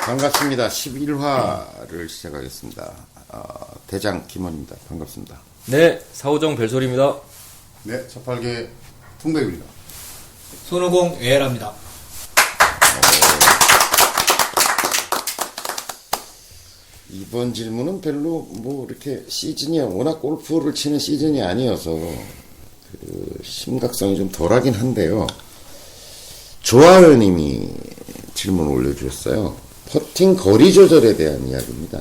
반갑습니다. 11화를 시작하겠습니다. 대장 김원입니다. 반갑습니다. 네, 사오정 별소리입니다. 네, 첫팔계 풍백입니다. 손오공 외라입니다. 이번 질문은 별로 뭐 이렇게 시즌이 워낙 골프를 치는 시즌이 아니어서 그 심각성이 좀 덜하긴 한데요. 조하연님이 질문을 올려주셨어요. 퍼팅 거리 조절에 대한 이야기입니다.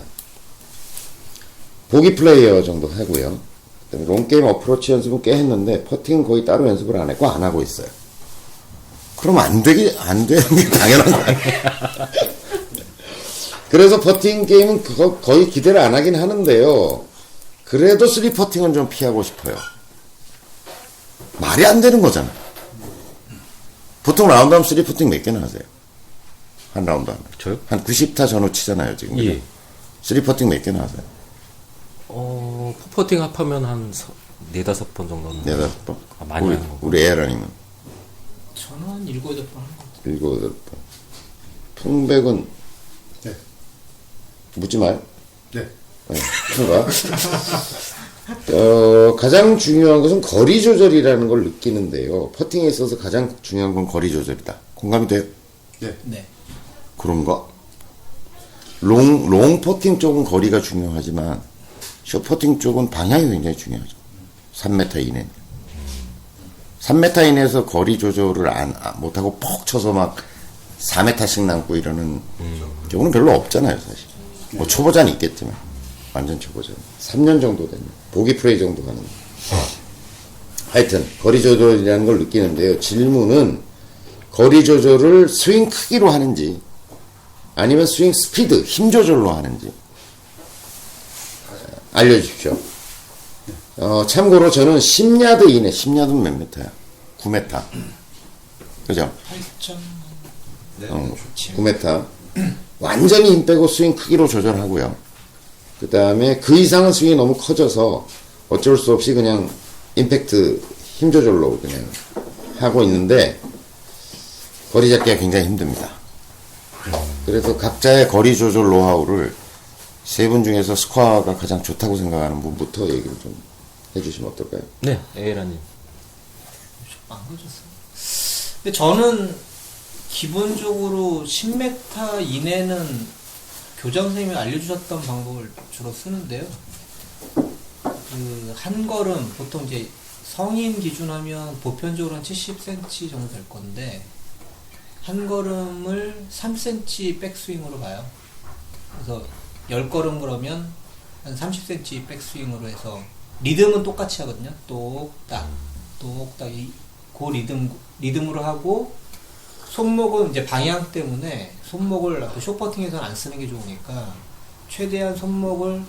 보기 플레이어 정도 하고요. 그다음에 롱게임 어프로치 연습은 꽤 했는데 퍼팅 거의 따로 연습을 안 했고 안 하고 있어요. 그럼 안 되는 게 당연한 거 아니에요? 그래서 퍼팅 게임은 거의 기대를 안 하긴 하는데요. 그래도 3퍼팅은 좀 피하고 싶어요. 말이 안 되는 거잖아. 보통 라운드 하면 3퍼팅 몇 개나 하세요? 한 라운드 하면. 저요? 한 90타 전후 치잖아요, 지금. 예. 3퍼팅 몇 개나 하세요? 퍼팅 합하면 한 4-5번 정도는. 4-5번? 많이 하는 거. 우리 에라님은? 저는 한 7, 8번 하는 것 같아요. 7-8번. 풍백은? 네. 묻지 마요. 네. 네. 풍가. 가장 중요한 것은 거리 조절이라는 걸 느끼는데요. 퍼팅에 있어서 가장 중요한 건 거리 조절이다. 공감이 돼요? 네. 네. 그런가? 롱 퍼팅 쪽은 거리가 중요하지만 숏퍼팅 쪽은 방향이 굉장히 중요하죠. 3m 이내. 3m 이내에서 거리 조절을 못하고 퍽 쳐서 막 4m씩 남고 이러는 경우는 별로 없잖아요, 사실. 뭐 초보자는 있겠지만 완전 초보자. 3년 정도 되면 보기 플레이 정도 가는. 하여튼 거리 조절이라는 걸 느끼는데요. 질문은 거리 조절을 스윙 크기로 하는지 아니면 스윙 스피드, 힘 조절로 하는지 알려주십시오. 참고로 저는 10야드 이내, 10야드는 몇 미터야? 9m. 그죠? 8점. 네. 9m. 완전히 힘 빼고 스윙 크기로 조절하고요. 그 다음에 그 이상은 스윙이 너무 커져서 어쩔 수 없이 그냥 임팩트 힘 조절로 그냥 하고 있는데 거리 잡기가 굉장히 힘듭니다. 그래서 각자의 거리 조절 노하우를 세 분 중에서 스코어가 가장 좋다고 생각하는 분부터 얘기를 좀 해주시면 어떨까요? 네, 에이라님. 안 그러셨어요. 근데 저는 기본적으로 10m 이내는 교장 선생님이 알려주셨던 방법을 주로 쓰는데요. 그 한 걸음 보통 이제 성인 기준하면 보편적으로 한 70cm 정도 될 건데 한 걸음을 3cm 백스윙으로 가요. 그래서 10걸음 그러면 한 30cm 백스윙으로 해서 리듬은 똑같이 하거든요. 똑딱 똑딱 그 리듬으로 하고 손목은 이제 방향 때문에 손목을 숏퍼팅에서는 안 쓰는 게 좋으니까 최대한 손목을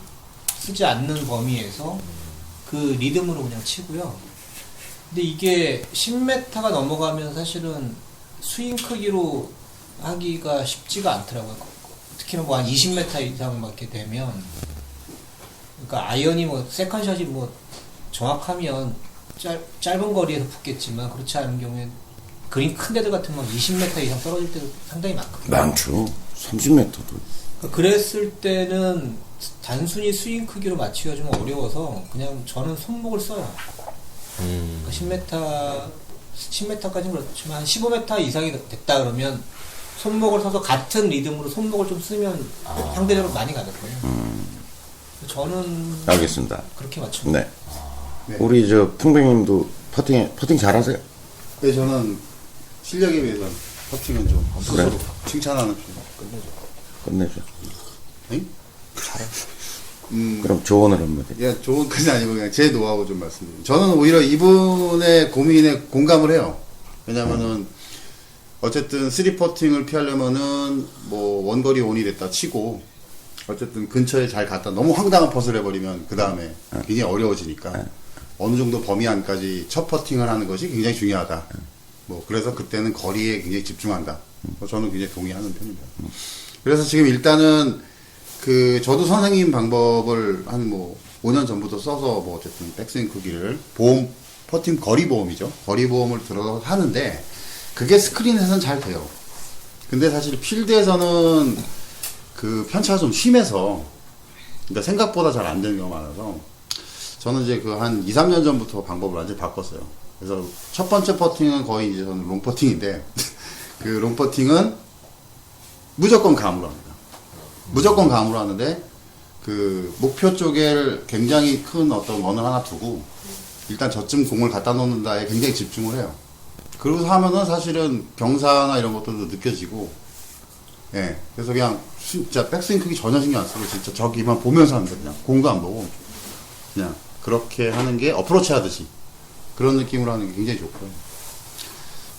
쓰지 않는 범위에서 그 리듬으로 그냥 치고요. 근데 이게 10m가 넘어가면 사실은 스윙 크기로 하기가 쉽지가 않더라고요. 특히나 뭐 한 20m 이상 밖에 되면, 그러니까 아이언이 뭐 세컨샷이 뭐 정확하면 짧은 거리에서 붙겠지만 그렇지 않은 경우에 그린 큰 데들 같은 건 20m 이상 떨어질 때도 상당히 많거든요. 많죠. 30m도. 그러니까 그랬을 때는 단순히 스윙 크기로 맞추기가 좀 어려워서 그냥 저는 손목을 써요. 그러니까 10m까지는 그렇지만 한 15m 이상이 됐다 그러면 손목을 써서 같은 리듬으로 손목을 좀 쓰면 상대적으로 많이 가거든요. 저는 알겠습니다. 그렇게 맞춥니다. 네. 네. 우리 저 풍백님도 퍼팅 잘하세요? 네, 저는 실력에 비해서 퍼팅은 좀 스스로 그래? 칭찬하는 편이에요. 끝내줘. 응? 그럼 조언을 한마디. 예, 좋은 것이 아니고 그냥 제 노하우 좀 말씀드립니다. 저는 오히려 이분의 고민에 공감을 해요. 왜냐면은 어쨌든 3퍼팅을 피하려면은 뭐 원거리 온이 됐다 치고 어쨌든 근처에 잘 갔다 너무 황당한 퍼스를 해버리면 그 다음에 굉장히 어려워지니까 어느 정도 범위 안까지 첫 퍼팅을 하는 것이 굉장히 중요하다. 뭐 그래서 그때는 거리에 굉장히 집중한다. 저는 굉장히 동의하는 편입니다. 그래서 지금 일단은 그 저도 선생님 방법을 한 뭐 5년 전부터 써서 뭐 어쨌든 백스윙 크기를 퍼팅 거리 보험이죠. 거리 보험을 들어서 하는데 그게 스크린에서는 잘 돼요. 근데 사실 필드에서는 그 편차가 좀 심해서, 그러니까 생각보다 잘 안 되는 경우가 많아서, 저는 이제 그 한 2, 3년 전부터 방법을 완전히 바꿨어요. 그래서 첫 번째 퍼팅은 거의 이제 저는 롱 퍼팅인데, 그 롱 퍼팅은 무조건 감으로 합니다. 무조건 감으로 하는데, 그 목표 쪽에 굉장히 큰 어떤 원을 하나 두고, 일단 저쯤 공을 갖다 놓는다에 굉장히 집중을 해요. 그러고 하면은 사실은 경사나 이런 것들도 느껴지고, 예. 그래서 그냥 진짜 백스윙 크기 전혀 신경 안 쓰고 진짜 저기만 보면서 하는 거예요. 그냥 공도 안 보고. 그냥 그렇게 하는 게 어프로치 하듯이 그런 느낌으로 하는 게 굉장히 좋고요.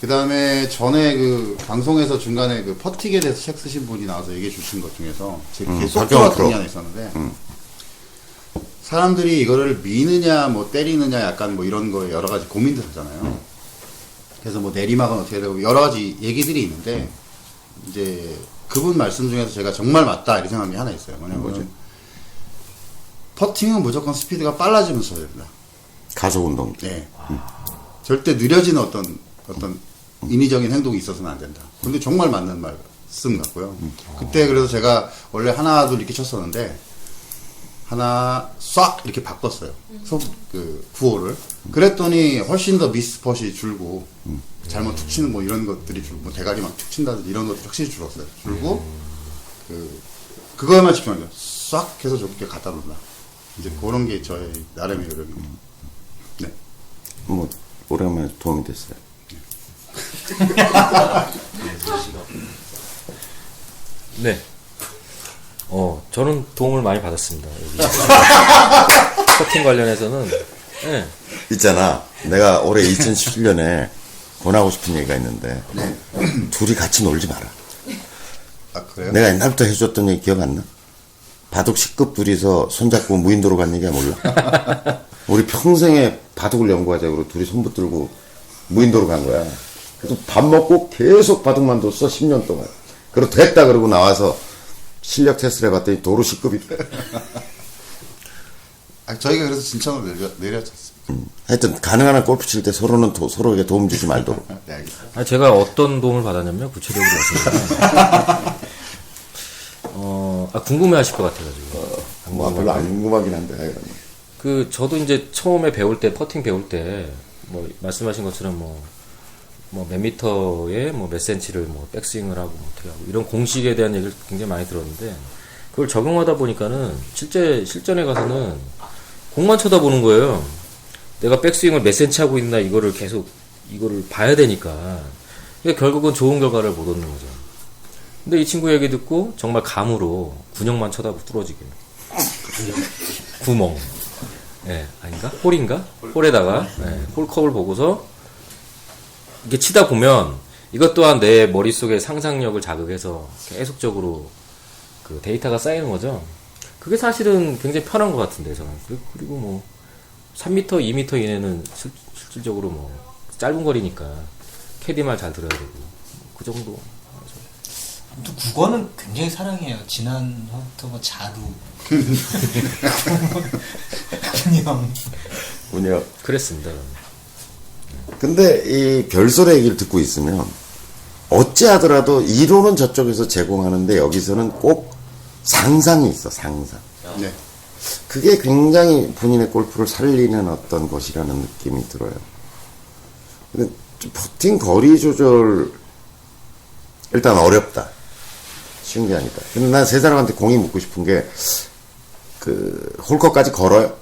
그 다음에 전에 그 방송에서 중간에 그 퍼팅에 대해서 책 쓰신 분이 나와서 얘기해 주신 것 중에서 제 그게 쏙 박경원 들어왔던 프로. 게 하나 있었는데, 사람들이 이거를 미느냐 뭐 때리느냐 약간 뭐 이런 거에 여러 가지 고민들 하잖아요. 그래서 뭐 내리막은 어떻게 되고 여러 가지 얘기들이 있는데, 이제 그분 말씀 중에서 제가 정말 맞다 이렇게 생각한 게 하나 있어요. 뭐냐면 퍼팅은 무조건 스피드가 빨라지면서 해야 된다. 가속 운동. 네. 절대 느려지는 어떤 인위적인 행동이 있어서는 안 된다. 근데 정말 맞는 말씀 같고요. 그때 그래서 제가 원래 하나 둘 이렇게 쳤었는데, 하나 쏴 이렇게 바꿨어요. 그 구호를. 그랬더니 훨씬 더 미스퍼시 줄고, 잘못 툭 치는 뭐 이런 것들이 줄고, 뭐 대가리 막 툭 친다든지 이런 것들이 확실히 줄었어요. 줄고, 그거에만 집중하죠. 싹 해서 좋게 갖다 놓는다. 이제 그런 게 저의 나름의 요령입니다. 네. 뭐 오랜만에 도움이 됐어요. 네. 저는 도움을 많이 받았습니다. 여기. 커팅 관련해서는. 네. 있잖아. 내가 올해 2017년에 권하고 싶은 얘기가 있는데, 둘이 같이 놀지 마라. 아, 그래요? 내가 옛날부터 해줬던 얘기 기억 안 나? 바둑 10급 둘이서 손잡고 무인도로 간 얘기야 몰라? 우리 평생에 바둑을 연구하자고 둘이 손 붙들고 무인도로 간 거야. 그래서 밥 먹고 계속 바둑만 뒀어, 10년 동안. 그리고 됐다 그러고 나와서 실력 테스트를 해봤더니 도로 10급이. 아, 저희가 그래서 진천으로 내려쳤습니다. 하여튼 가능한 한 골프 칠 때 서로는 서로에게 도움 주지 말도록. 네, 알겠습니다. 제가 어떤 도움을 받았냐면, 구체적으로 말씀드리면, 궁금해 하실 것 같아가지고. 뭐 별로 안 궁금하긴 한데. 저도 이제 처음에 배울 때, 퍼팅 배울 때, 뭐, 말씀하신 것처럼 몇 미터에 몇 센치를 백스윙을 하고 어떻게 하고, 이런 공식에 대한 얘기를 굉장히 많이 들었는데, 그걸 적용하다 보니까는, 실전에 가서는 공만 쳐다보는 거예요. 내가 백스윙을 몇 센치 하고 있나, 이거를 봐야 되니까. 그러니까 결국은 좋은 결과를 못 얻는 거죠. 근데 이 친구 얘기 듣고, 정말 감으로 군형만 쳐다보고 뚫어지게. 구멍. 예, 아닌가? 홀인가? 홀에다가, 홀컵을 보고서, 이렇게 치다 보면, 이것 또한 내 머릿속에 상상력을 자극해서 계속적으로 그 데이터가 쌓이는 거죠. 그게 사실은 굉장히 편한 것 같은데, 저는. 그리고 3m, 2m 이내는 실질적으로 짧은 거리니까, 캐디 말 잘 들어야 되고, 그 정도. 또 국어는 굉장히 사랑해요. 지난부터 자루, 군요. 그랬습니다. 근데 이 별소리 얘기를 듣고 있으면 어찌하더라도 이론은 저쪽에서 제공하는데 여기서는 꼭 상상이 있어, 상상. 네. 그게 굉장히 본인의 골프를 살리는 어떤 것이라는 느낌이 들어요. 근데 퍼팅 거리 조절 일단 어렵다. 쉬운 게 아니다. 근데 난 세 사람한테 공이 묻고 싶은 게 홀컵까지 걸어요.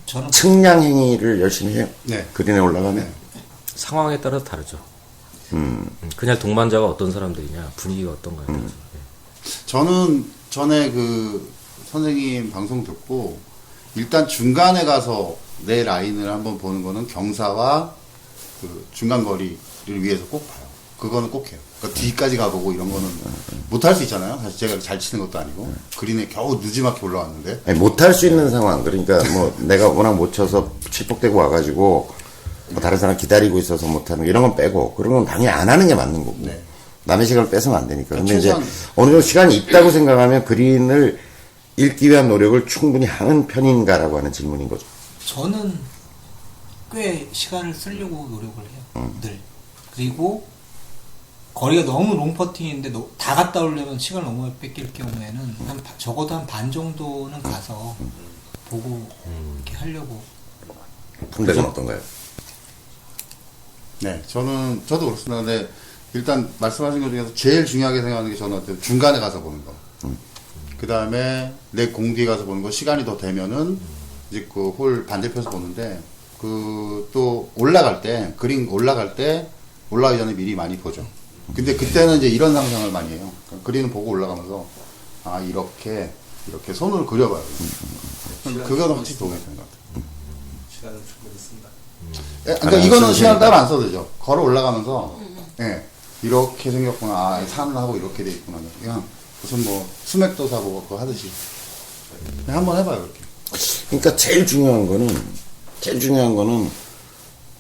저는 측량 행위를 열심히 해요. 네. 그린에 올라가면. 상황에 따라 다르죠. 그냥 동반자가 어떤 사람들이냐, 분위기가 어떤가요. 저는 전에 그 선생님 방송 듣고, 일단 중간에 가서 내 라인을 한번 보는 거는 경사와 그 중간 거리를 위해서 꼭 봐요. 그거는 꼭 해요. 그러니까 뒤까지 가보고 이런 거는 못 할 수 있잖아요. 사실 제가 잘 치는 것도 아니고. 그린에 겨우 느지막히 올라왔는데. 아니, 못할 수 있는 상황. 그러니까 내가 워낙 못 쳐서 칠폭대고 와가지고 다른 사람 기다리고 있어서 못하는 거 이런 건 빼고, 그런 건 당연히 안 하는 게 맞는 거고. 네. 남의 시간을 뺏으면 안 되니까. 근데 이제 최소한- 어느 정도 시간이 있다고 생각하면 그린을 읽기 위한 노력을 충분히 하는 편인가라고 하는 질문인 거죠. 저는 꽤 시간을 쓰려고 노력을 해요. 늘. 그리고 거리가 너무 롱 퍼팅인데 다 갔다 오려면 시간을 너무 뺏길 경우에는 적어도 한 반 정도는 가서 보고 이렇게 하려고. 풍백은 어떤가요? 네, 저도 그렇습니다. 근데 일단 말씀하신 것 중에서 제일 중요하게 생각하는 게 저는 중간에 가서 보는 거. 그 다음에 내 공 뒤에 가서 보는 거. 시간이 더 되면은 이제 그 홀 반대편에서 보는데 그 또 올라갈 때 그린 올라갈 때 올라가기 전에 미리 많이 보죠. 근데 그때는 이제 이런 상상을 많이 해요. 그러니까 그린을 보고 올라가면서 아 이렇게 손으로 그려봐요. 그거는 확실히 도움이 되는 것 같아요. 시간을 충분했습니다. 그러니까 이거는 시간 따로 안 써도 되죠. 걸어 올라가면서 예, 이렇게 생겼구나. 아, 산하고 이렇게 돼 있구나. 그냥 무슨 뭐 수맥도 사고 그거 하듯이 그냥 한번 해봐요. 이렇게. 그러니까 제일 중요한 거는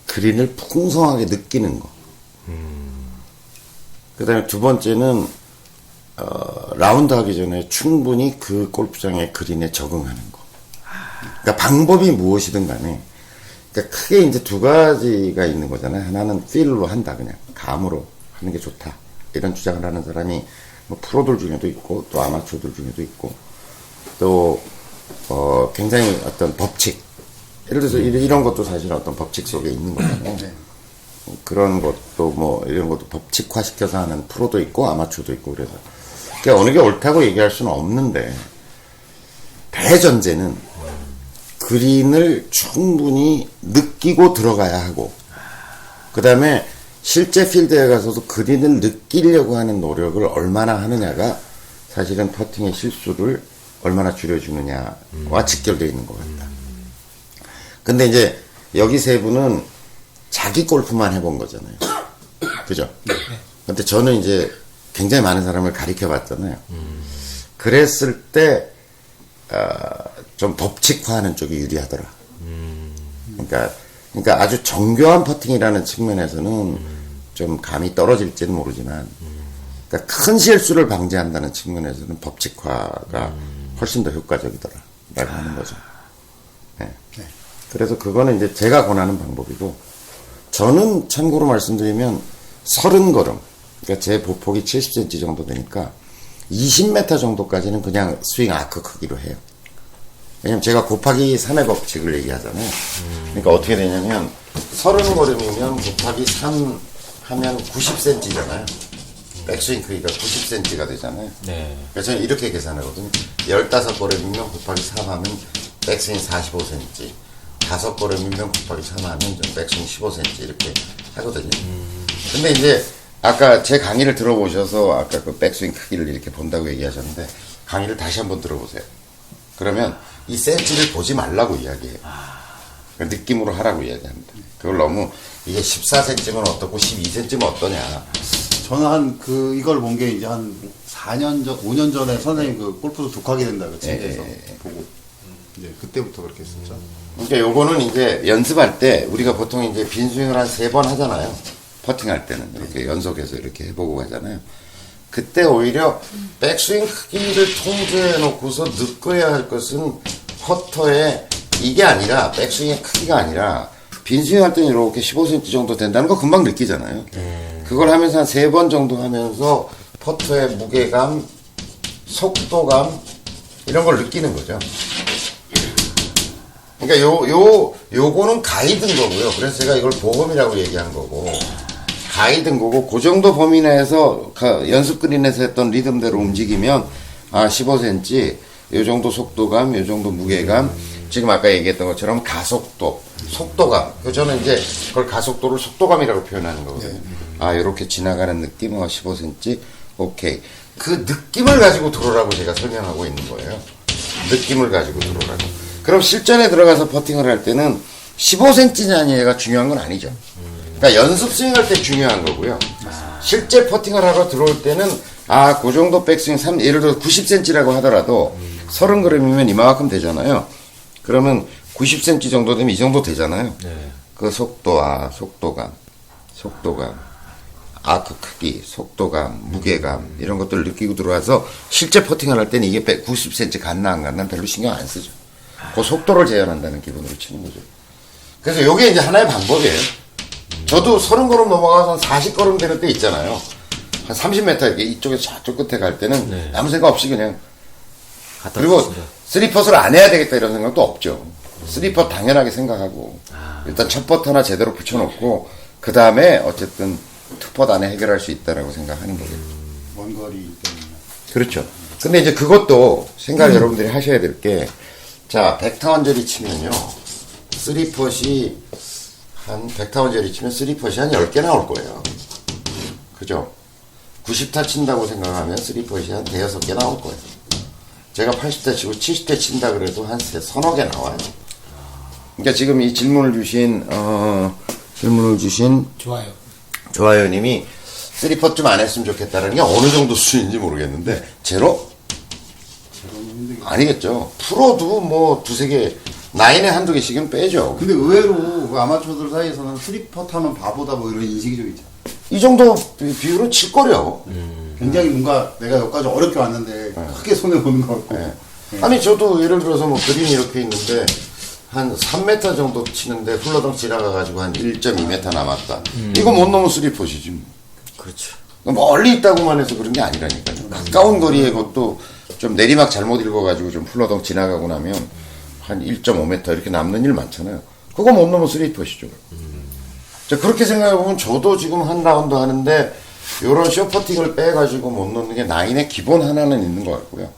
그린을 풍성하게 느끼는 거. 그 다음에 두 번째는, 라운드 하기 전에 충분히 그 골프장의 그린에 적응하는 거. 그러니까 방법이 무엇이든 간에, 그러니까 크게 이제 두 가지가 있는 거잖아요. 하나는 필로 한다, 그냥. 감으로 하는 게 좋다. 이런 주장을 하는 사람이 뭐 프로들 중에도 있고, 또 아마추어들 중에도 있고, 또, 굉장히 어떤 법칙. 예를 들어서 이런 것도 사실 어떤 법칙 속에 있는 거잖아요. 그런 것도 뭐 이런 것도 법칙화 시켜서 하는 프로도 있고 아마추어도 있고 그래서 그러니까 어느 게 옳다고 얘기할 수는 없는데 대전제는 그린을 충분히 느끼고 들어가야 하고 그 다음에 실제 필드에 가서도 그린을 느끼려고 하는 노력을 얼마나 하느냐가 사실은 퍼팅의 실수를 얼마나 줄여주느냐와 직결되어 있는 것 같다. 근데 이제 여기 세 분은 자기 골프만 해본 거잖아요. 그죠? 근데 저는 이제 굉장히 많은 사람을 가르쳐 봤잖아요. 그랬을 때, 좀 법칙화하는 쪽이 유리하더라. 그러니까 아주 정교한 퍼팅이라는 측면에서는 좀 감이 떨어질지는 모르지만, 그러니까 큰 실수를 방지한다는 측면에서는 법칙화가 훨씬 더 효과적이더라. 라고 하는 거죠. 네. 그래서 그거는 이제 제가 권하는 방법이고, 저는 참고로 말씀드리면 30걸음, 그러니까 제 보폭이 70cm 정도 되니까 20m 정도까지는 그냥 스윙 아크 크기로 해요. 왜냐면 제가 곱하기 3의 법칙을 얘기하잖아요. 그러니까 어떻게 되냐면 30걸음이면 곱하기 3 하면 90cm잖아요. 백스윙 크기가 90cm가 되잖아요. 네. 그래서 저는 이렇게 계산하거든요. 15걸음이면 곱하기 3 하면 백스윙 45cm. 5걸음이면 곱하기 3 하면 좀 백스윙 15cm 이렇게 하거든요. 근데 이제 아까 제 강의를 들어보셔서 아까 그 백스윙 크기를 이렇게 본다고 얘기하셨는데 강의를 다시 한번 들어보세요. 그러면 이 센치를 보지 말라고 이야기해요. 느낌으로 하라고 이야기합니다. 그걸 너무 이게 14cm면 어떻고 12cm면 어떠냐. 저는 이걸 본 게 이제 한 4년 전, 5년 전에 선생님 그 골프도 독하게 된다 그 책에서 보고 이제 그때부터 그렇게 했었죠. 그러니까 요거는 이제 연습할 때 우리가 보통 이제 빈스윙을 한 3번 하잖아요. 퍼팅할 때는 이렇게 연속해서 이렇게 해보고 가잖아요. 그때 오히려 백스윙 크기를 통제해 놓고서 느껴야 할 것은 퍼터의 이게 아니라 백스윙의 크기가 아니라 빈스윙 할 때는 이렇게 15cm 정도 된다는 거 금방 느끼잖아요. 그걸 하면서 한 3번 정도 하면서 퍼터의 무게감, 속도감 이런 걸 느끼는 거죠. 그러니까 요거는 가이드인 거고요. 그래서 제가 이걸 보험이라고 얘기한 거고, 가이드인 거고, 그 정도 범위 내에서, 연습 그린에서 했던 리듬대로 움직이면, 15cm, 요 정도 속도감, 요 정도 무게감, 지금 아까 얘기했던 것처럼 가속도, 속도감. 저는 이제 그걸 가속도를 속도감이라고 표현하는 거거든요. 요렇게 지나가는 느낌, 15cm, 오케이. 그 느낌을 가지고 들어오라고 제가 설명하고 있는 거예요. 느낌을 가지고 들어오라고. 그럼 실전에 들어가서 퍼팅을 할 때는 15cm냐가 중요한 건 아니죠. 그러니까 연습 스윙 할 때 중요한 거고요. 실제 퍼팅을 하러 들어올 때는 그 정도 백스윙 예를 들어 90cm라고 하더라도 30g이면 이만큼 되잖아요. 그러면 90cm 정도 되면 이 정도 되잖아요. 네. 그 속도, 속도감, 아크 크기, 속도감, 무게감 이런 것들을 느끼고 들어와서 실제 퍼팅을 할 때는 이게 90cm 갔나 안 갔나 별로 신경 안 쓰죠. 그 속도를 제한한다는 기분으로 치는 거죠. 그래서 요게 이제 하나의 방법이에요. 저도 30걸음 넘어가서 40걸음 되는 때 있잖아요. 한 30m 이렇게 이쪽에서 저쪽 끝에 갈 때는 네. 아무 생각 없이 그냥 갖다 그리고 주신다. 쓰리퍼스를 안 해야 되겠다 이런 생각도 없죠. 쓰리퍼 당연하게 생각하고 일단 첫 퍼트 하나 제대로 붙여놓고 그 다음에 어쨌든 투퍼 안에 해결할 수 있다라고 생각하는 거겠죠. 원거리 때문에. 그렇죠. 근데 이제 그것도 생각 여러분들이 하셔야 될 게, 자, 100타원짜리 치면요. 3펫이 한 100타원짜리 치면 3펫이 한 10개 나올 거예요. 그죠? 90타 친다고 생각하면 3펫이 한 대여섯 개 나올 거예요. 제가 80대 치고 70대 친다 그래도 한 서너 개 나와요. 그러니까 지금 이 질문을 주신 좋아요. 조하연님이 3펫 좀 안 했으면 좋겠다는 게 어느 정도 수준인지 모르겠는데 제로? 아니겠죠. 프로도 뭐 두세 개, 나인에 한두 개씩은 빼죠. 근데 의외로 그 아마추어들 사이에서는 3퍼트 하면 바보다 뭐 이런 인식이 좀 있죠. 이 정도 비율은 칠거려. 굉장히 뭔가 내가 여기까지 어렵게 왔는데 크게 손해보는 것 같고. 네. 아니 저도 예를 들어서 뭐 그린이 이렇게 있는데 한 3m 정도 치는데 훌러덩 지나가가지고 한 1.2m 남았다. 이거 못 넘으면 3펫이지 뭐. 그렇죠. 멀리 있다고만 해서 그런 게 아니라니까요. 가까운 거리에 그것도 좀 내리막 잘못 읽어가지고 좀 훌러덩 지나가고 나면 한 1.5m 이렇게 남는 일 많잖아요. 그거 못 넘으면 3펫이죠. 자, 그렇게 생각해보면 저도 지금 한 라운드 하는데 요런 쇼퍼팅을 빼가지고 못 넣는 게 나인의 기본 하나는 있는 것 같고요.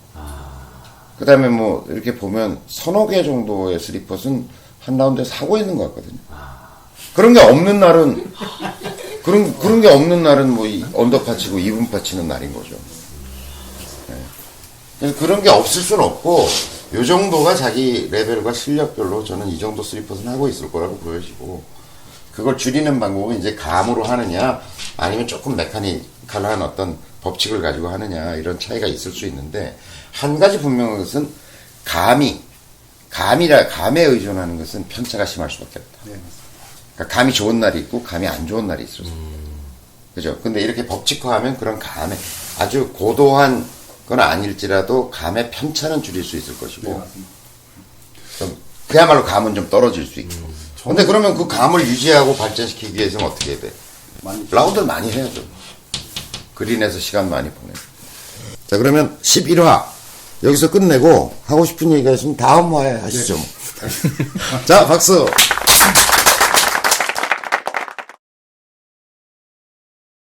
그 다음에 뭐 이렇게 보면 서너 개 정도의 3펫은 한 라운드에 사고 있는 것 같거든요. 그런 게 없는 날은 그런 게 없는 날은 뭐 언더파 치고 2분파 치는 날인 거죠. 네. 그래서 그런 게 없을 수는 없고 요 정도가 자기 레벨과 실력별로 저는 이 정도 3펫은 하고 있을 거라고 보여지고 그걸 줄이는 방법은 이제 감으로 하느냐 아니면 조금 메카니컬한 어떤 법칙을 가지고 하느냐 이런 차이가 있을 수 있는데 한 가지 분명한 것은 감에 의존하는 것은 편차가 심할 수밖에 없다. 네, 맞습니다. 그러니까 감이 좋은 날이 있고 감이 안 좋은 날이 있어서 그죠? 근데 이렇게 법칙화하면 그런 감에 아주 고도한 건 아닐지라도 감의 편차는 줄일 수 있을 것이고 네, 맞습니다. 좀 그야말로 감은 좀 떨어질 수 있고 근데 그러면 그 감을 유지하고 발전시키기 위해서는 어떻게 해야 돼? 많이 라운드를 많이 해야죠. 그린에서 시간 많이 보내. 자, 그러면 11화 여기서 끝내고 하고 싶은 얘기가 있으면 다음 화에 하시죠. 자, 박수.